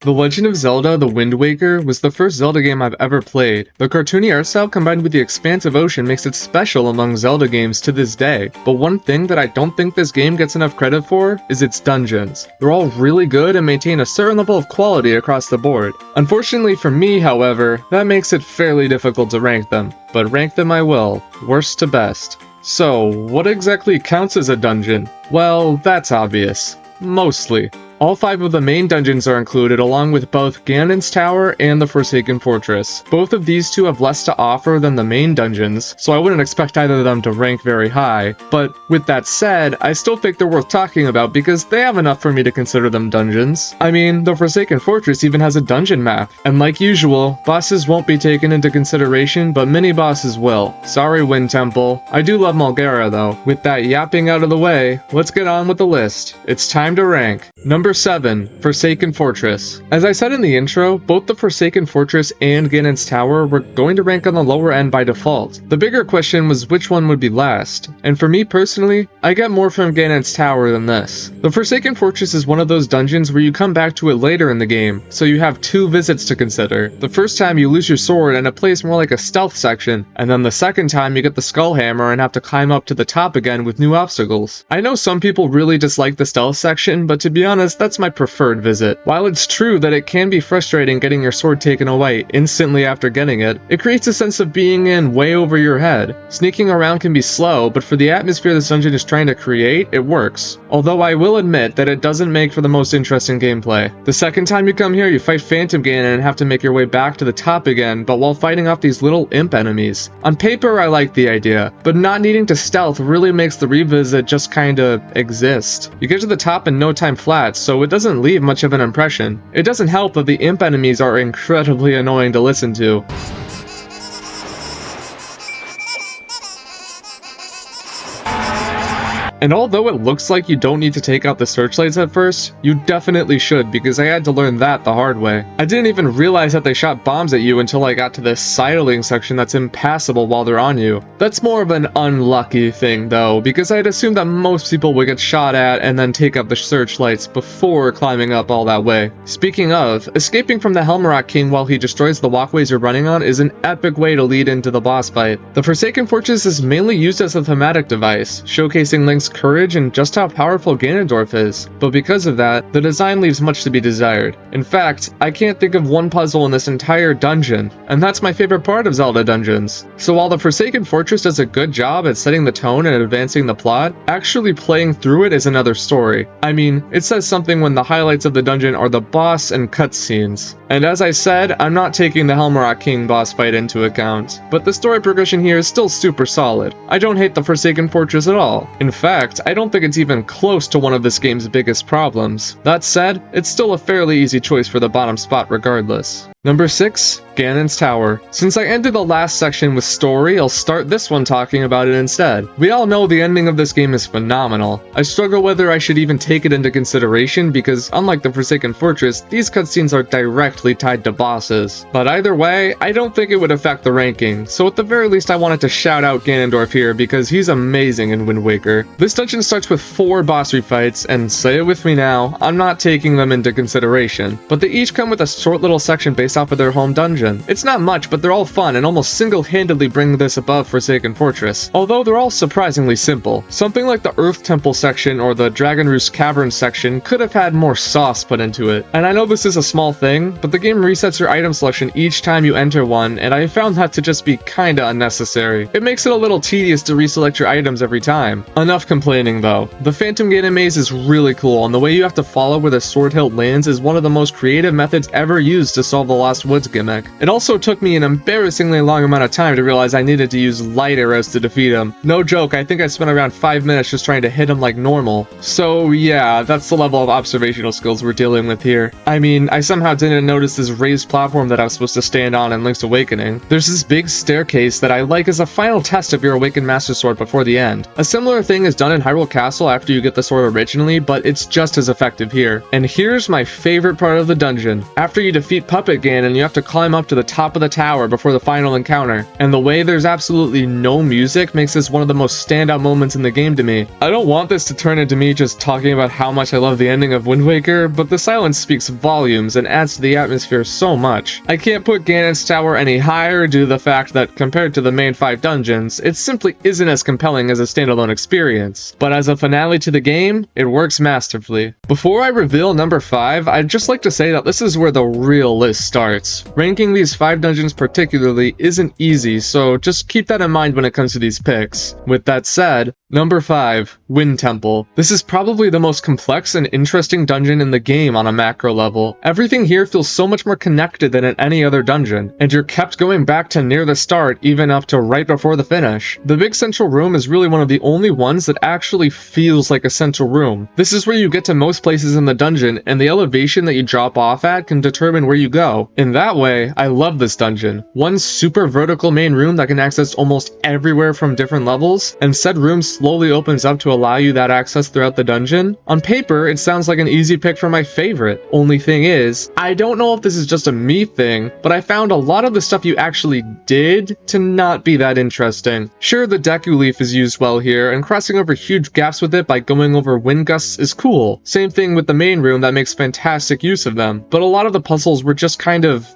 The Legend of Zelda: The Wind Waker was the first Zelda game I've ever played. The cartoony art style combined with the expansive ocean makes it special among Zelda games to this day, but one thing that I don't think this game gets enough credit for is its dungeons. They're all really good and maintain a certain level of quality across the board. Unfortunately for me, however, that makes it fairly difficult to rank them, but rank them I will, worst to best. So, what exactly counts as a dungeon? Well, that's obvious. Mostly. All 5 of the main dungeons are included, along with both Ganon's Tower and the Forsaken Fortress. Both of these two have less to offer than the main dungeons, so I wouldn't expect either of them to rank very high. But with that said, I still think they're worth talking about because they have enough for me to consider them dungeons. I mean, the Forsaken Fortress even has a dungeon map, and like usual, bosses won't be taken into consideration, but mini-bosses will. Sorry, Wind Temple. I do love Malgara though. With that yapping out of the way, let's get on with the list. It's time to rank. Number 7. Forsaken Fortress. As I said in the intro, both the Forsaken Fortress and Ganon's Tower were going to rank on the lower end by default. The bigger question was which one would be last, and for me personally, I get more from Ganon's Tower than this. The Forsaken Fortress is one of those dungeons where you come back to it later in the game, so you have 2 visits to consider. The first time you lose your sword and it plays more like a stealth section, and then the second time you get the skull hammer and have to climb up to the top again with new obstacles. I know some people really dislike the stealth section, but to be honest, that's my preferred visit. While it's true that it can be frustrating getting your sword taken away instantly after getting it, it creates a sense of being in way over your head. Sneaking around can be slow, but for the atmosphere this dungeon is trying to create, it works. Although I will admit that it doesn't make for the most interesting gameplay. The second time you come here, you fight Phantom Ganon and have to make your way back to the top again, but while fighting off these little imp enemies. On paper, I like the idea, but not needing to stealth really makes the revisit just kinda exist. You get to the top in no time flat, so it doesn't leave much of an impression. It doesn't help that the imp enemies are incredibly annoying to listen to. And although it looks like you don't need to take out the searchlights at first, you definitely should because I had to learn that the hard way. I didn't even realize that they shot bombs at you until I got to this sidling section that's impassable while they're on you. That's more of an unlucky thing though, because I'd assumed that most people would get shot at and then take out the searchlights before climbing up all that way. Speaking of, escaping from the Helmrock King while he destroys the walkways you're running on is an epic way to lead into the boss fight. The Forsaken Fortress is mainly used as a thematic device, showcasing Link's courage and just how powerful Ganondorf is, but because of that, the design leaves much to be desired. In fact, I can't think of one puzzle in this entire dungeon, and that's my favorite part of Zelda dungeons. So while the Forsaken Fortress does a good job at setting the tone and advancing the plot, actually playing through it is another story. I mean, it says something when the highlights of the dungeon are the boss and cutscenes. And as I said, I'm not taking the Helmrock King boss fight into account, but the story progression here is still super solid. I don't hate the Forsaken Fortress at all. In fact, I don't think it's even close to one of this game's biggest problems. That said, it's still a fairly easy choice for the bottom spot regardless. Number 6. Ganon's Tower. Since I ended the last section with story, I'll start this one talking about it instead. We all know the ending of this game is phenomenal. I struggle whether I should even take it into consideration because, unlike the Forsaken Fortress, these cutscenes are directly tied to bosses. But either way, I don't think it would affect the ranking, so at the very least I wanted to shout out Ganondorf here because he's amazing in Wind Waker. This dungeon starts with 4 boss fights, and say it with me now, I'm not taking them into consideration, but they each come with a short little section based off of their home dungeon. It's not much, but they're all fun and almost single-handedly bring this above Forsaken Fortress, although they're all surprisingly simple. Something like the Earth Temple section or the Dragon Roost Cavern section could have had more sauce put into it. And I know this is a small thing, but the game resets your item selection each time you enter one, and I found that to just be kinda unnecessary. It makes it a little tedious to reselect your items every time. Enough complaining though. The Phantom Ganon maze is really cool, and the way you have to follow where the sword hilt lands is one of the most creative methods ever used to solve the Lost Woods gimmick. It also took me an embarrassingly long amount of time to realize I needed to use light arrows to defeat him. No joke, I think I spent around 5 minutes just trying to hit him like normal. So yeah, that's the level of observational skills we're dealing with here. I mean, I somehow didn't notice this raised platform that I was supposed to stand on in Link's Awakening. There's this big staircase that I like as a final test of your Awakened Master Sword before the end. A similar thing is done done in Hyrule Castle after you get the sword originally, but it's just as effective here. And here's my favorite part of the dungeon. After you defeat Puppet Ganon, you have to climb up to the top of the tower before the final encounter. And the way there's absolutely no music makes this one of the most standout moments in the game to me. I don't want this to turn into me just talking about how much I love the ending of Wind Waker, but the silence speaks volumes and adds to the atmosphere so much. I can't put Ganon's tower any higher due to the fact that compared to the main 5 dungeons, it simply isn't as compelling as a standalone experience. But as a finale to the game, it works masterfully. Before I reveal number 5, I'd just like to say that this is where the real list starts. Ranking these 5 dungeons particularly isn't easy, so just keep that in mind when it comes to these picks. With that said, number 5, Wind Temple. This is probably the most complex and interesting dungeon in the game on a macro level. Everything here feels so much more connected than in any other dungeon, and you're kept going back to near the start even up to right before the finish. The big central room is really one of the only ones that actually feels like a central room. This is where you get to most places in the dungeon, and the elevation that you drop off at can determine where you go. In that way, I love this dungeon. One super vertical main room that can access almost everywhere from different levels, and said room slowly opens up to allow you that access throughout the dungeon. On paper, it sounds like an easy pick for my favorite. Only thing is, I don't know if this is just a me thing, but I found a lot of the stuff you actually did to not be that interesting. Sure, the Deku Leaf is used well here, and crossing over huge gaps with it by going over wind gusts is cool. Same thing with the main room that makes fantastic use of them, but a lot of the puzzles were just kind of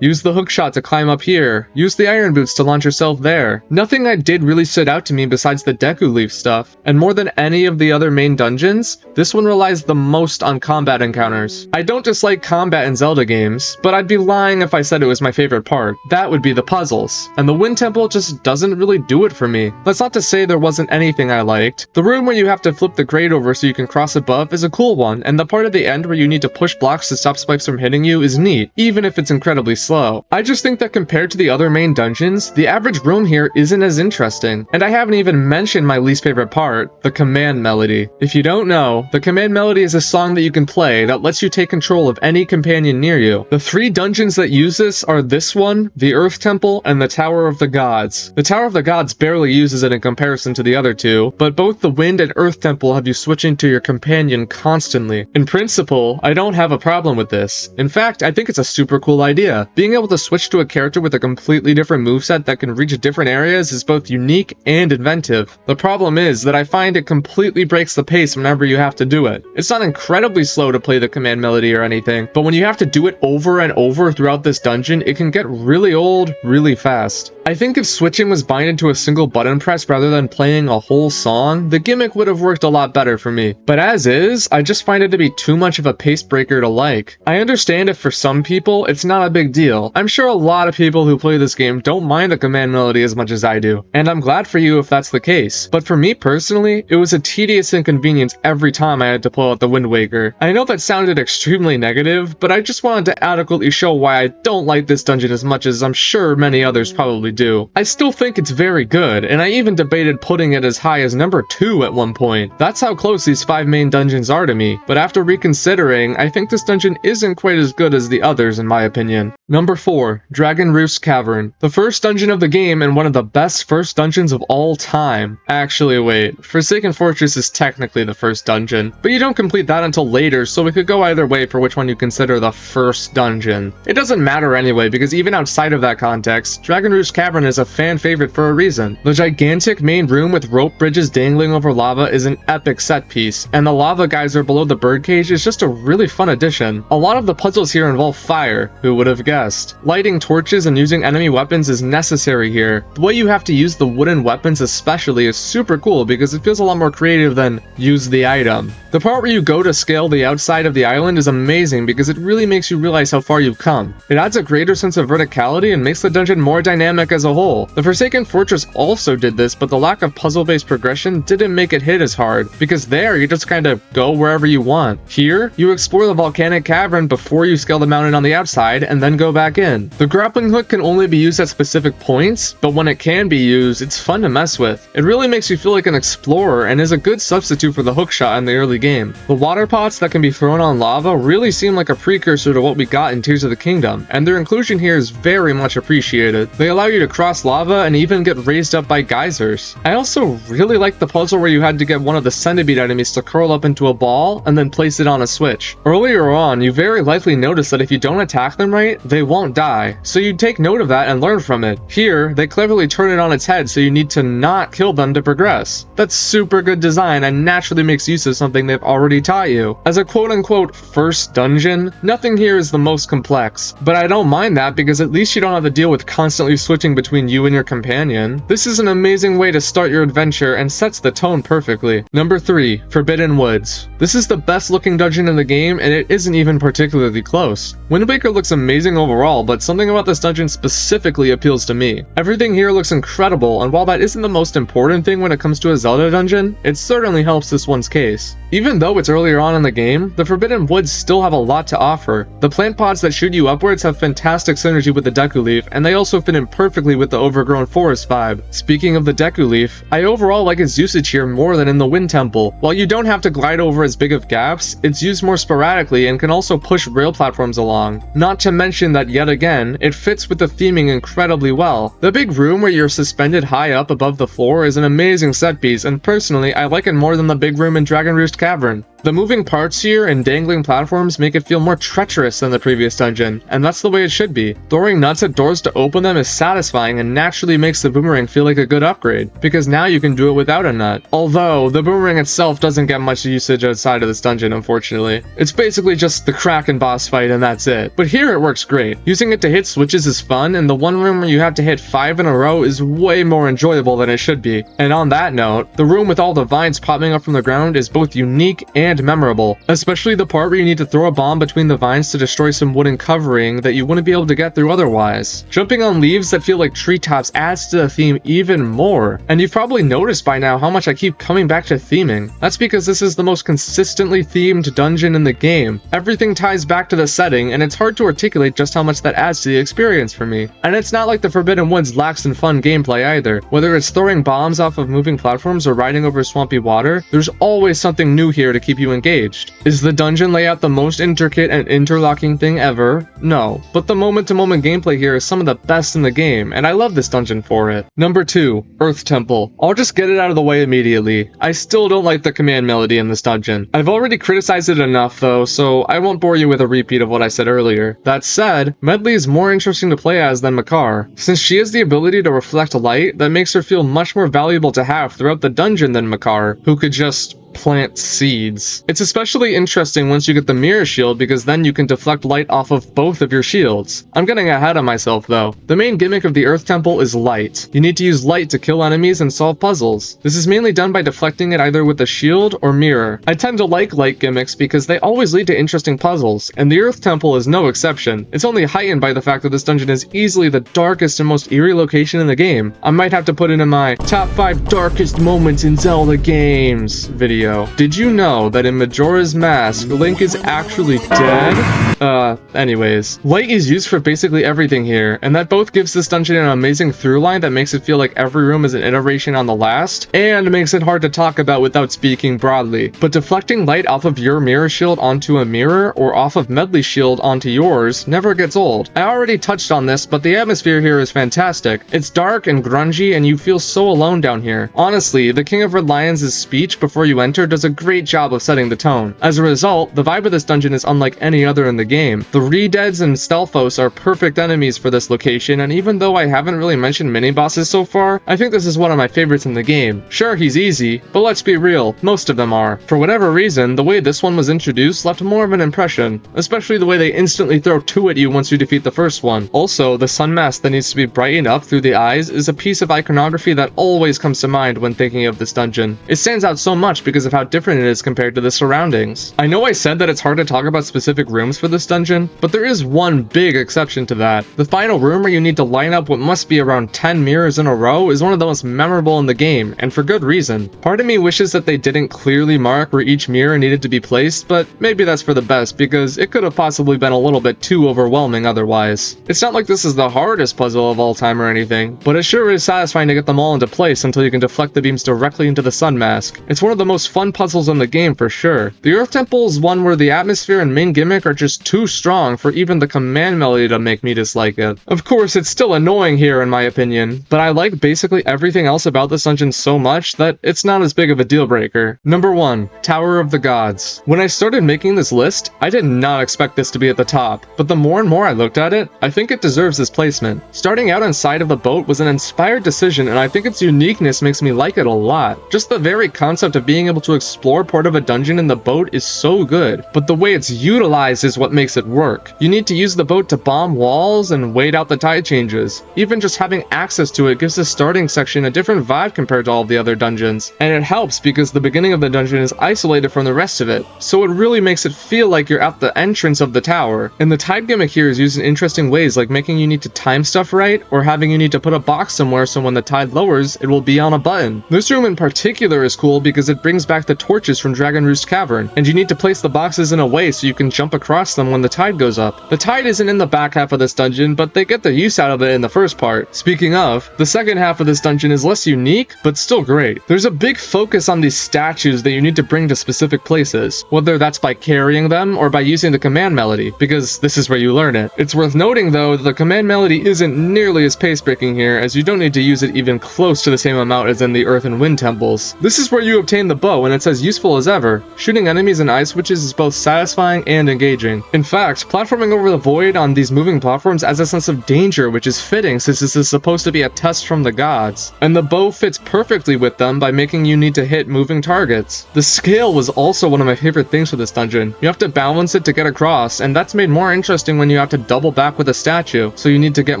use the hookshot to climb up here, use the iron boots to launch yourself there. Nothing that did really stood out to me besides the Deku Leaf stuff, and more than any of the other main dungeons, this one relies the most on combat encounters. I don't dislike combat in Zelda games, but I'd be lying if I said it was my favorite part. That would be the puzzles, and the Wind Temple just doesn't really do it for me. That's not to say there wasn't anything I liked. The room where you have to flip the grate over so you can cross above is a cool one, and the part at the end where you need to push blocks to stop spikes from hitting you is neat, even if it's incredibly slow. I just think that compared to the other main dungeons, the average room here isn't as interesting, and I haven't even mentioned my least favorite part, the command melody. If you don't know, the command melody is a song that you can play that lets you take control of any companion near you. The 3 dungeons that use this are this one, the Earth Temple, and the Tower of the Gods. The Tower of the Gods barely uses it in comparison to the other 2, but both the Wind and Earth Temple have you switching to your companion constantly. In principle, I don't have a problem with this. In fact, I think it's a super cool idea. Being able to switch to a character with a completely different moveset that can reach different areas is both unique and inventive. The problem is that I find it completely breaks the pace whenever you have to do it. It's not incredibly slow to play the command melody or anything, but when you have to do it over and over throughout this dungeon, it can get really old really fast. I think if switching was binded to a single button press rather than playing a whole song, the gimmick would have worked a lot better for me. But as is, I just find it to be too much of a pace breaker to like. I understand if for some people, it's not a big deal. I'm sure a lot of people who play this game don't mind the command melody as much as I do, and I'm glad for you if that's the case. But for me personally, it was a tedious inconvenience every time I had to pull out the Wind Waker. I know that sounded extremely negative, but I just wanted to adequately show why I don't like this dungeon as much as I'm sure many others probably do. I still think it's very good, and I even debated putting it as high as number 2 at one point. That's how close these 5 main dungeons are to me, but after reconsidering, I think this dungeon isn't quite as good as the others in my opinion. Number 4, Dragon Roost Cavern. The first dungeon of the game and one of the best first dungeons of all time. Actually wait, Forsaken Fortress is technically the first dungeon, but you don't complete that until later, so we could go either way for which one you consider the first dungeon. It doesn't matter anyway, because even outside of that context, Dragon Roost Cavern is a fan favorite for a reason. The gigantic main room with rope bridges dangling over lava is an epic set piece, and the lava geyser below the birdcage is just a really fun addition. A lot of the puzzles here involve fire, who would have guessed. Lighting torches and using enemy weapons is necessary here. The way you have to use the wooden weapons especially is super cool because it feels a lot more creative than use the item. The part where you go to scale the outside of the island is amazing because it really makes you realize how far you've come. It adds a greater sense of verticality and makes the dungeon more dynamic as a whole. The Forsaken Fortress also did this, but the lack of puzzle-based progression didn't make it hit as hard, because there you just kind of go wherever you want. Here, you explore the volcanic cavern before you scale the mountain on the outside and then go back in. The grappling hook can only be used at specific points, but when it can be used, it's fun to mess with. It really makes you feel like an explorer and is a good substitute for the hookshot in the early game. The water pots that can be thrown on lava really seem like a precursor to what we got in Tears of the Kingdom, and their inclusion here is very much appreciated. They allow you to cross lava and even get raised up by geysers. I also really like the puzzle where you had to get one of the centipede enemies to curl up into a ball and then place it on a switch. Earlier on, you very likely notice that if you don't attack them right, they won't die, so you take note of that and learn from it. Here, they cleverly turn it on its head so you need to not kill them to progress. That's super good design and naturally makes use of something they've already taught you. As a quote-unquote first dungeon, nothing here is the most complex, but I don't mind that because at least you don't have to deal with constantly switching between you and your companion. This is an amazing way to start your adventure and sets the tone perfectly. Number 3, Forbidden Woods. This is the best looking dungeon in the game and it isn't even particularly close. Wind Waker looks amazing overall, but something about this dungeon specifically appeals to me. Everything here looks incredible, and while that isn't the most important thing when it comes to a Zelda dungeon, it certainly helps this one's case. Even though it's earlier on in the game, the Forbidden Woods still have a lot to offer. The plant pods that shoot you upwards have fantastic synergy with the Deku Leaf, and they also fit in perfectly with the overgrown forest vibe. Speaking of the Deku Leaf, I overall like its usage here more than in the Wind Temple. While you don't have to glide over as big of gaps, it's used more sporadically and can also push rail platforms along. Not to mention that yet again, it fits with the theming incredibly well. The big room where you're suspended high up above the floor is an amazing set piece, and personally, I like it more than the big room in Dragon Roost Cavern. The moving parts here and dangling platforms make it feel more treacherous than the previous dungeon, and that's the way it should be. Throwing nuts at doors to open them is satisfying and naturally makes the boomerang feel like a good upgrade, because now you can do it without a nut. Although, the boomerang itself doesn't get much usage outside of this dungeon, unfortunately. It's basically just the Kraken boss fight and that's it. But here it works great. Using it to hit switches is fun, and the one room where you have to hit 5 in a row is way more enjoyable than it should be. And on that note, the room with all the vines popping up from the ground is both unique and memorable, especially the part where you need to throw a bomb between the vines to destroy some wooden covering that you wouldn't be able to get through otherwise. Jumping on leaves that feel like treetops adds to the theme even more, and you've probably noticed by now how much I keep coming back to theming. That's because this is the most consistently themed dungeon in the game. Everything ties back to the setting, and it's hard to articulate just how much that adds to the experience for me. And it's not like the Forbidden Woods lacks in fun gameplay either. Whether it's throwing bombs off of moving platforms or riding over swampy water, there's always something new here to keep you engaged. Is the dungeon layout the most intricate and interlocking thing ever? No, but the moment-to-moment gameplay here is some of the best in the game, and I love this dungeon for it. Number 2, Earth Temple. I'll just get it out of the way immediately. I still don't like the command melody in this dungeon. I've already criticized it enough though, so I won't bore you with a repeat of what I said earlier. That said, Medli is more interesting to play as than Makar. Since she has the ability to reflect light, that makes her feel much more valuable to have throughout the dungeon than Makar, who could just plant seeds. It's especially interesting once you get the mirror shield because then you can deflect light off of both of your shields. I'm getting ahead of myself though. The main gimmick of the Earth Temple is light. You need to use light to kill enemies and solve puzzles. This is mainly done by deflecting it either with a shield or mirror. I tend to like light gimmicks because they always lead to interesting puzzles, and the Earth Temple is no exception. It's only heightened by the fact that this dungeon is easily the darkest and most eerie location in the game. I might have to put it in my top 5 darkest moments in Zelda games video. Did you know that in Majora's Mask, Link is actually dead? Anyways. Light is used for basically everything here, and that both gives this dungeon an amazing through line that makes it feel like every room is an iteration on the last, and makes it hard to talk about without speaking broadly. But deflecting light off of your mirror shield onto a mirror, or off of Medli's shield onto yours, never gets old. I already touched on this, but the atmosphere here is fantastic. It's dark and grungy, and you feel so alone down here. Honestly, the King of Red Lions' speech before you enter does a great job of setting the tone. As a result, the vibe of this dungeon is unlike any other in the game. The Redeads and Stelphos are perfect enemies for this location, and even though I haven't really mentioned mini-bosses so far, I think this is one of my favorites in the game. Sure, he's easy, but let's be real, most of them are. For whatever reason, the way this one was introduced left more of an impression, especially the way they instantly throw 2 at you once you defeat the first one. Also, the sun mask that needs to be brightened up through the eyes is a piece of iconography that always comes to mind when thinking of this dungeon. It stands out so much because because of how different it is compared to the surroundings. I know I said that it's hard to talk about specific rooms for this dungeon, but there is one big exception to that. The final room where you need to line up what must be around 10 mirrors in a row is one of the most memorable in the game, and for good reason. Part of me wishes that they didn't clearly mark where each mirror needed to be placed, but maybe that's for the best because it could have possibly been a little bit too overwhelming otherwise. It's not like this is the hardest puzzle of all time or anything, but it sure is satisfying to get them all into place until you can deflect the beams directly into the sun mask. It's one of the most fun puzzles in the game for sure. The Earth Temple is one where the atmosphere and main gimmick are just too strong for even the command melody to make me dislike it. Of course, it's still annoying here in my opinion, but I like basically everything else about this dungeon so much that it's not as big of a deal breaker. Number 1. Tower of the Gods. When I started making this list, I did not expect this to be at the top, but the more and more I looked at it, I think it deserves this placement. Starting out inside of the boat was an inspired decision, and I think its uniqueness makes me like it a lot. Just the very concept of being able to explore part of a dungeon in the boat is so good, but the way it's utilized is what makes it work. You need to use the boat to bomb walls and wait out the tide changes. Even just having access to it gives the starting section a different vibe compared to all the other dungeons, and it helps because the beginning of the dungeon is isolated from the rest of it, so it really makes it feel like you're at the entrance of the tower. And the tide gimmick here is used in interesting ways, like making you need to time stuff right, or having you need to put a box somewhere so when the tide lowers, it will be on a button. This room in particular is cool because it brings back the torches from Dragon Roost Cavern, and you need to place the boxes in a way so you can jump across them when the tide goes up. The tide isn't in the back half of this dungeon, but they get the use out of it in the first part. Speaking of, the second half of this dungeon is less unique, but still great. There's a big focus on these statues that you need to bring to specific places, whether that's by carrying them or by using the command melody, because this is where you learn it. It's worth noting though that the command melody isn't nearly as pace-breaking here, as you don't need to use it even close to the same amount as in the Earth and Wind temples. This is where you obtain the bow, and it's as useful as ever. Shooting enemies and ice witches is both satisfying and engaging. In fact, platforming over the void on these moving platforms adds a sense of danger, which is fitting since this is supposed to be a test from the gods. And the bow fits perfectly with them by making you need to hit moving targets. The scale was also one of my favorite things for this dungeon. You have to balance it to get across, and that's made more interesting when you have to double back with a statue, so you need to get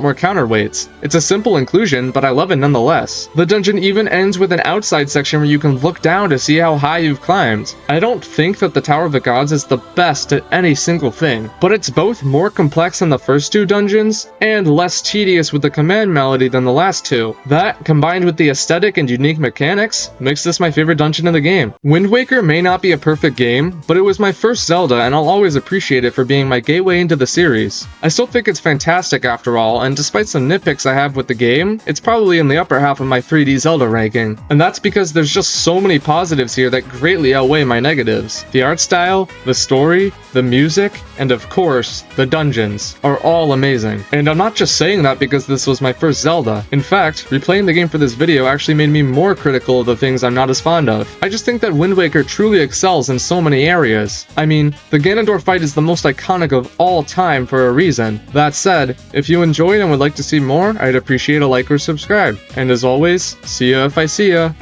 more counterweights. It's a simple inclusion, but I love it nonetheless. The dungeon even ends with an outside section where you can look down to see how high you've climbed. I don't think that the Tower of the Gods is the best at any single thing, but it's both more complex than the first two dungeons, and less tedious with the command melody than the last two. That, combined with the aesthetic and unique mechanics, makes this my favorite dungeon in the game. Wind Waker may not be a perfect game, but it was my first Zelda, and I'll always appreciate it for being my gateway into the series. I still think it's fantastic after all, and despite some nitpicks I have with the game, it's probably in the upper half of my 3D Zelda ranking. And that's because there's just so many positives here that greatly outweigh my negatives. The art style, the story, the music, and of course, the dungeons are all amazing. And I'm not just saying that because this was my first Zelda. In fact, replaying the game for this video actually made me more critical of the things I'm not as fond of. I just think that Wind Waker truly excels in so many areas. I mean, the Ganondorf fight is the most iconic of all time for a reason. That said, if you enjoyed and would like to see more, I'd appreciate a like or subscribe. And as always, see ya if I see ya.